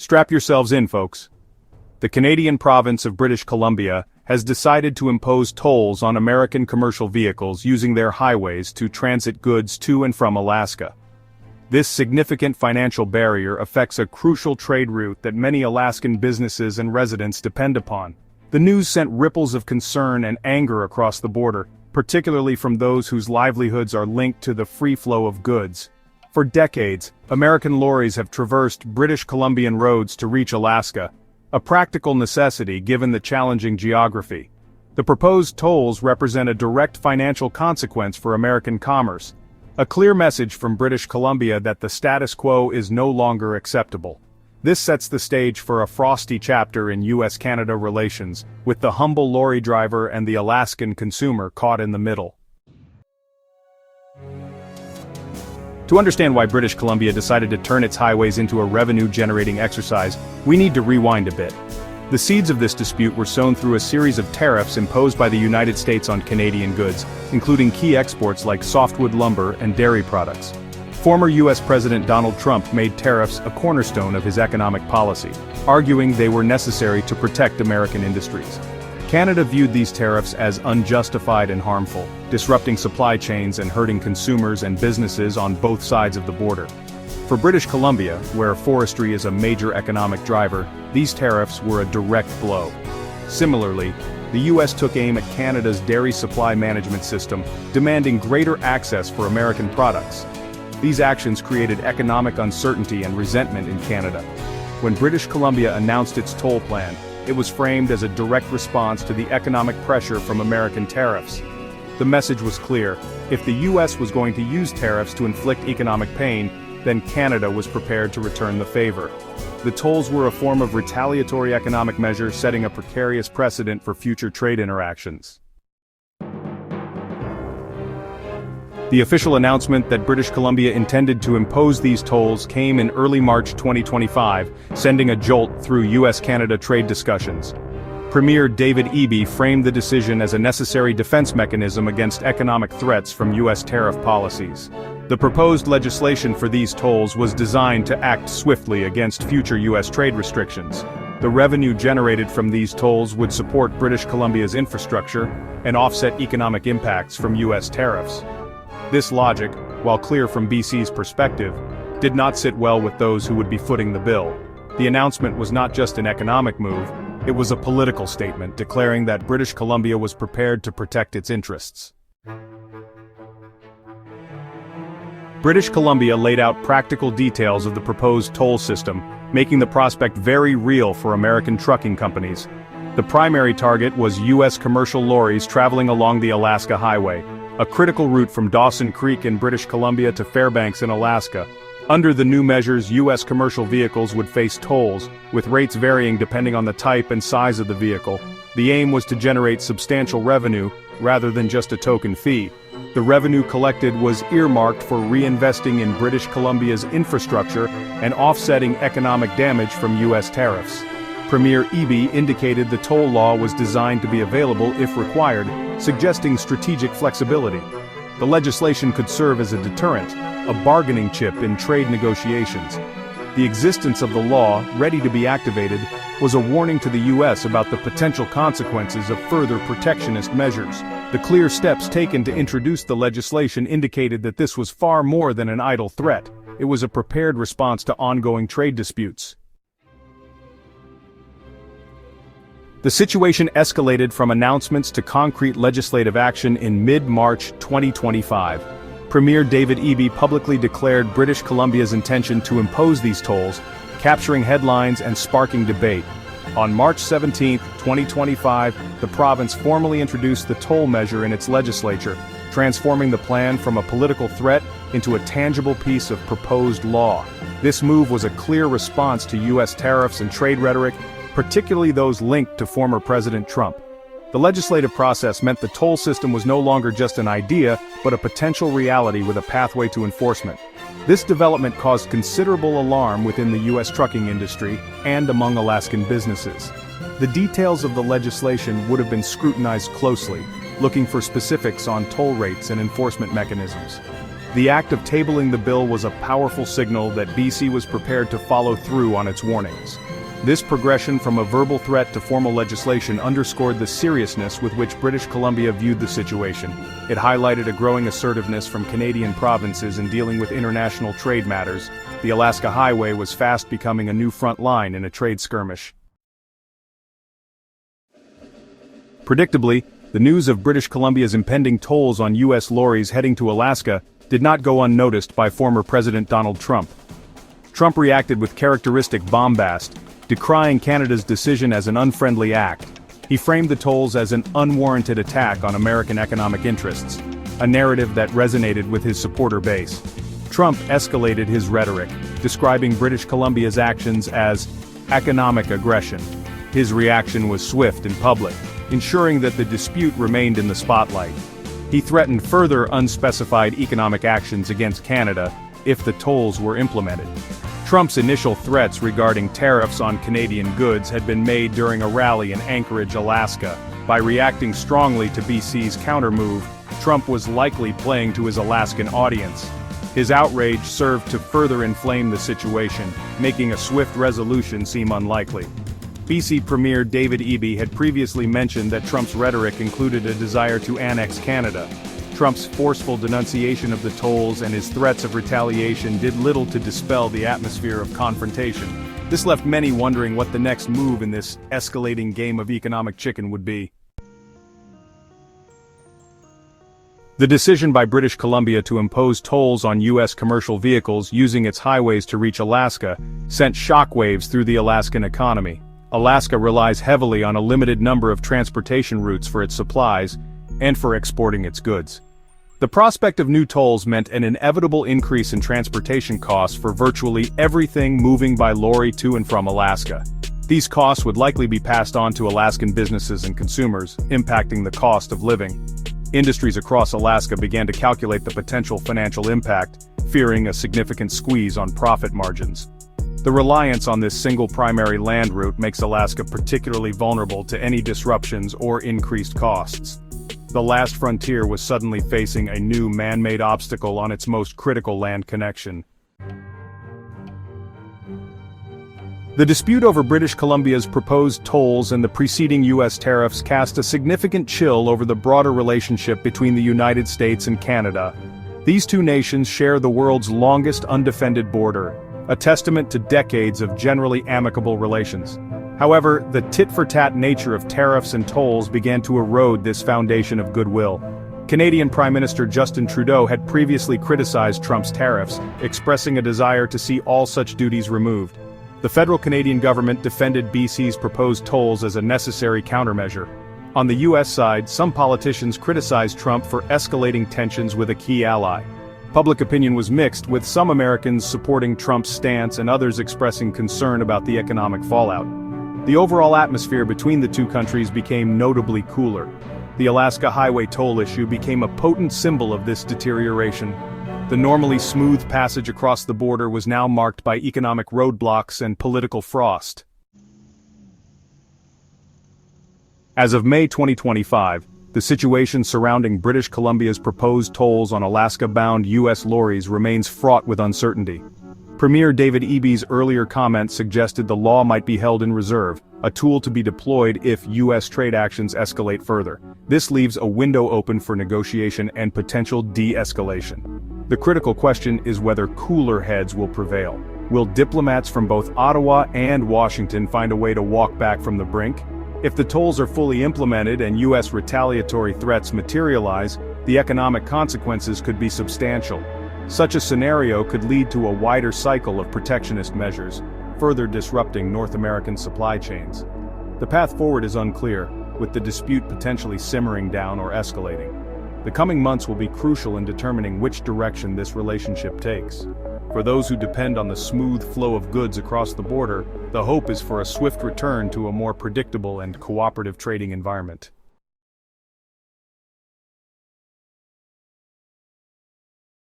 Strap yourselves in, folks. The Canadian province of British Columbia has decided to impose tolls on American commercial vehicles using their highways to transit goods to and from Alaska. This significant financial barrier affects a crucial trade route that many Alaskan businesses and residents depend upon. The news sent ripples of concern and anger across the border, particularly from those whose livelihoods are linked to the free flow of goods. For decades, American lorries have traversed British Columbian roads to reach Alaska, a practical necessity given the challenging geography. The proposed tolls represent a direct financial consequence for American commerce, a clear message from British Columbia that the status quo is no longer acceptable. This sets the stage for a frosty chapter in U.S. Canada relations, with the humble lorry driver and the Alaskan consumer caught in the middle. To understand why British Columbia decided to turn its highways into a revenue-generating exercise, we need to rewind a bit. The seeds of this dispute were sown through a series of tariffs imposed by the United States on Canadian goods, including key exports like softwood lumber and dairy products. Former U.S. President Donald Trump made tariffs a cornerstone of his economic policy, arguing they were necessary to protect American industries. Canada viewed these tariffs as unjustified and harmful, disrupting supply chains and hurting consumers and businesses on both sides of the border. For British Columbia, where forestry is a major economic driver, these tariffs were a direct blow. Similarly, the U.S. took aim at Canada's dairy supply management system, demanding greater access for American products. These actions created economic uncertainty and resentment in Canada. When British Columbia announced its toll plan, it was framed as a direct response to the economic pressure from American tariffs. The message was clear: if the U.S. was going to use tariffs to inflict economic pain, then Canada was prepared to return the favor. The tolls were a form of retaliatory economic measure, setting a precarious precedent for future trade interactions. The official announcement that British Columbia intended to impose these tolls came in early March 2025, sending a jolt through U.S. Canada trade discussions. Premier David Eby framed the decision as a necessary defense mechanism against economic threats from U.S. tariff policies. The proposed legislation for these tolls was designed to act swiftly against future U.S. trade restrictions. The revenue generated from these tolls would support British Columbia's infrastructure and offset economic impacts from U.S. tariffs. This logic, while clear from BC's perspective, did not sit well with those who would be footing the bill. The announcement was not just an economic move, it was a political statement declaring that British Columbia was prepared to protect its interests. British Columbia laid out practical details of the proposed toll system, making the prospect very real for American trucking companies. The primary target was U.S. commercial lorries traveling along the Alaska Highway, a critical route from Dawson Creek in British Columbia to Fairbanks in Alaska. Under the new measures, U.S. commercial vehicles would face tolls, with rates varying depending on the type and size of the vehicle. The aim was to generate substantial revenue, rather than just a token fee. The revenue collected was earmarked for reinvesting in British Columbia's infrastructure and offsetting economic damage from U.S. tariffs. Premier Eby indicated the toll law was designed to be available if required, suggesting strategic flexibility. The legislation could serve as a deterrent, a bargaining chip in trade negotiations. The existence of the law, ready to be activated, was a warning to the U.S. about the potential consequences of further protectionist measures. The clear steps taken to introduce the legislation indicated that this was far more than an idle threat. It was a prepared response to ongoing trade disputes. The situation escalated from announcements to concrete legislative action in mid-March 2025. Premier David Eby publicly declared British Columbia's intention to impose these tolls, capturing headlines and sparking debate. On March 17, 2025, the province formally introduced the toll measure in its legislature, transforming the plan from a political threat into a tangible piece of proposed law. This move was a clear response to U.S. tariffs and trade rhetoric, particularly those linked to former President Trump. The legislative process meant the toll system was no longer just an idea, but a potential reality with a pathway to enforcement. This development caused considerable alarm within the U.S. trucking industry and among Alaskan businesses. The details of the legislation would have been scrutinized closely, looking for specifics on toll rates and enforcement mechanisms. The act of tabling the bill was a powerful signal that BC was prepared to follow through on its warnings. This progression from a verbal threat to formal legislation underscored the seriousness with which British Columbia viewed the situation. It highlighted a growing assertiveness from Canadian provinces in dealing with international trade matters. The Alaska Highway was fast becoming a new front line in a trade skirmish. Predictably, the news of British Columbia's impending tolls on U.S. lorries heading to Alaska did not go unnoticed by former President Donald Trump. Trump reacted with characteristic bombast, decrying Canada's decision as an unfriendly act. He framed the tolls as an unwarranted attack on American economic interests, a narrative that resonated with his supporter base. Trump escalated his rhetoric, describing British Columbia's actions as economic aggression. His reaction was swift and public, ensuring that the dispute remained in the spotlight. He threatened further unspecified economic actions against Canada if the tolls were implemented. Trump's initial threats regarding tariffs on Canadian goods had been made during a rally in Anchorage, Alaska. By reacting strongly to BC's countermove, Trump was likely playing to his Alaskan audience. His outrage served to further inflame the situation, making a swift resolution seem unlikely. BC Premier David Eby had previously mentioned that Trump's rhetoric included a desire to annex Canada. Trump's forceful denunciation of the tolls and his threats of retaliation did little to dispel the atmosphere of confrontation. This left many wondering what the next move in this escalating game of economic chicken would be. The decision by British Columbia to impose tolls on U.S. commercial vehicles using its highways to reach Alaska sent shockwaves through the Alaskan economy. Alaska relies heavily on a limited number of transportation routes for its supplies and for exporting its goods. The prospect of new tolls meant an inevitable increase in transportation costs for virtually everything moving by lorry to and from Alaska. These costs would likely be passed on to Alaskan businesses and consumers, impacting the cost of living. Industries across Alaska began to calculate the potential financial impact, fearing a significant squeeze on profit margins. The reliance on this single primary land route makes Alaska particularly vulnerable to any disruptions or increased costs. The last frontier was suddenly facing a new man-made obstacle on its most critical land connection. The dispute over British Columbia's proposed tolls and the preceding U.S. tariffs cast a significant chill over the broader relationship between the United States and Canada. These two nations share the world's longest undefended border, a testament to decades of generally amicable relations. However, the tit-for-tat nature of tariffs and tolls began to erode this foundation of goodwill. Canadian Prime Minister Justin Trudeau had previously criticized Trump's tariffs, expressing a desire to see all such duties removed. The federal Canadian government defended BC's proposed tolls as a necessary countermeasure. On the U.S. side, some politicians criticized Trump for escalating tensions with a key ally. Public opinion was mixed, with some Americans supporting Trump's stance and others expressing concern about the economic fallout. The overall atmosphere between the two countries became notably cooler. The Alaska Highway toll issue became a potent symbol of this deterioration. The normally smooth passage across the border was now marked by economic roadblocks and political frost. As of May 2025, the situation surrounding British Columbia's proposed tolls on Alaska-bound U.S. lorries remains fraught with uncertainty. Premier David Eby's earlier comments suggested the law might be held in reserve, a tool to be deployed if U.S. trade actions escalate further. This leaves a window open for negotiation and potential de-escalation. The critical question is whether cooler heads will prevail. Will diplomats from both Ottawa and Washington find a way to walk back from the brink? If the tolls are fully implemented and U.S. retaliatory threats materialize, the economic consequences could be substantial. Such a scenario could lead to a wider cycle of protectionist measures, further disrupting North American supply chains. The path forward is unclear, with the dispute potentially simmering down or escalating. The coming months will be crucial in determining which direction this relationship takes. For those who depend on the smooth flow of goods across the border, the hope is for a swift return to a more predictable and cooperative trading environment.